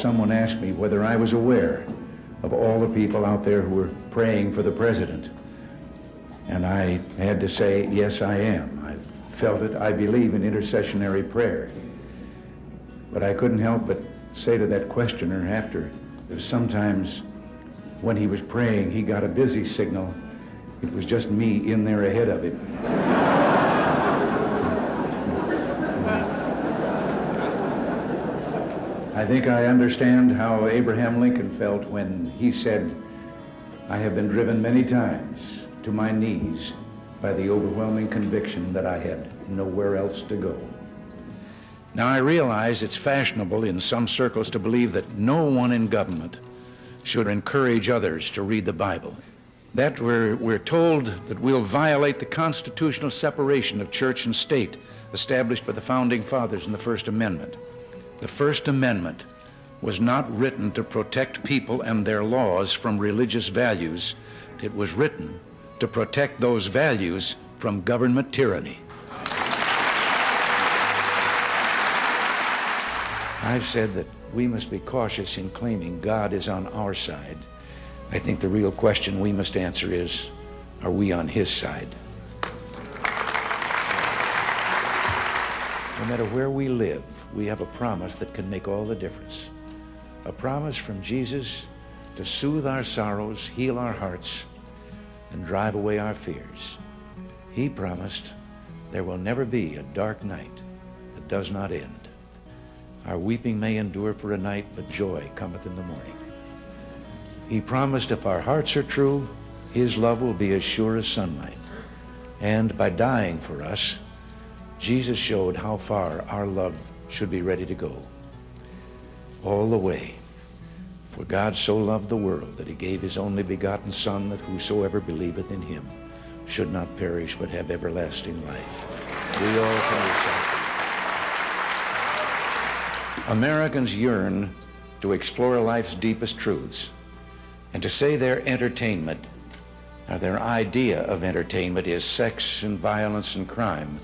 someone asked me whether I was aware of all the people out there who were praying for the president. And I had to say, yes, I am. I felt it. I believe in intercessionary prayer. But I couldn't help but say to that questioner after, that sometimes when he was praying, he got a busy signal. It was just me in there ahead of him. I think I understand how Abraham Lincoln felt when he said, I have been driven many times to my knees by the overwhelming conviction that I had nowhere else to go. Now, I realize it's fashionable in some circles to believe that no one in government should encourage others to read the Bible. That we're told that we'll violate the constitutional separation of church and state established by the Founding Fathers in the First Amendment. The First Amendment was not written to protect people and their laws from religious values. It was written to protect those values from government tyranny. I've said that we must be cautious in claiming God is on our side. I think the real question we must answer is, are we on His side? No matter where we live, we have a promise that can make all the difference. A promise from Jesus to soothe our sorrows, heal our hearts, and drive away our fears. He promised there will never be a dark night that does not end. Our weeping may endure for a night, but joy cometh in the morning. He promised if our hearts are true, His love will be as sure as sunlight. And by dying for us, Jesus showed how far our love should be ready to go. All the way. For God so loved the world that He gave His only begotten Son, that whosoever believeth in Him should not perish but have everlasting life. We all can recite. Americans yearn to explore life's deepest truths, and to say their entertainment, or their idea of entertainment, is sex and violence and crime,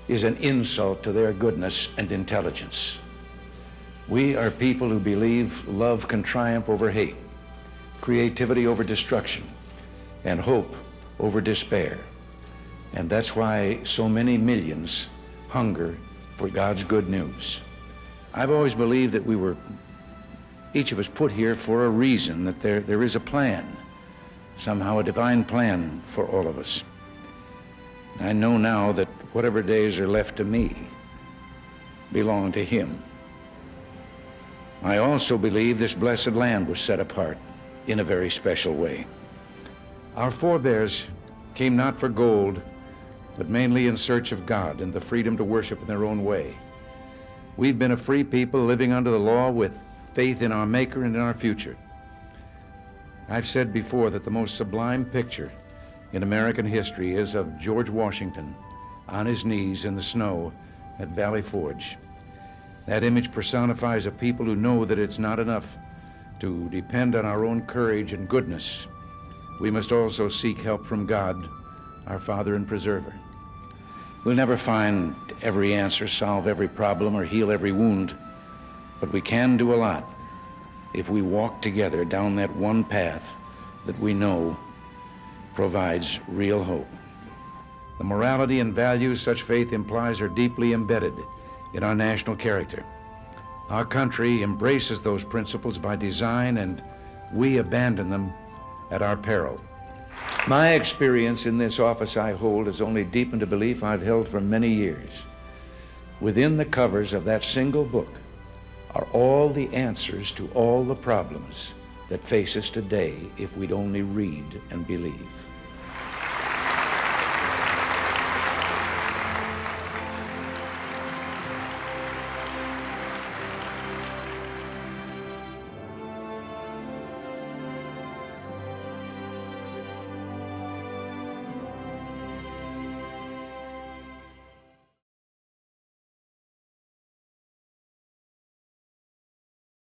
is an insult to their goodness and intelligence. We are people who believe love can triumph over hate, creativity over destruction, and hope over despair. And that's why so many millions hunger for God's good news. I've always believed that we were, each of us, put here for a reason, that there is a plan, somehow a divine plan for all of us. I know now that whatever days are left to me belong to Him. I also believe this blessed land was set apart in a very special way. Our forebears came not for gold, but mainly in search of God and the freedom to worship in their own way. We've been a free people living under the law with faith in our Maker and in our future. I've said before that the most sublime picture in American history is of George Washington on his knees in the snow at Valley Forge. That image personifies a people who know that it's not enough to depend on our own courage and goodness. We must also seek help from God, our Father and Preserver. We'll never find every answer, solve every problem, or heal every wound, but we can do a lot if we walk together down that one path that we know provides real hope. The morality and values such faith implies are deeply embedded in our national character. Our country embraces those principles by design, and we abandon them at our peril. My experience in this office I hold has only deepened a belief I've held for many years. Within the covers of that single book are all the answers to all the problems that face us today if we'd only read and believe.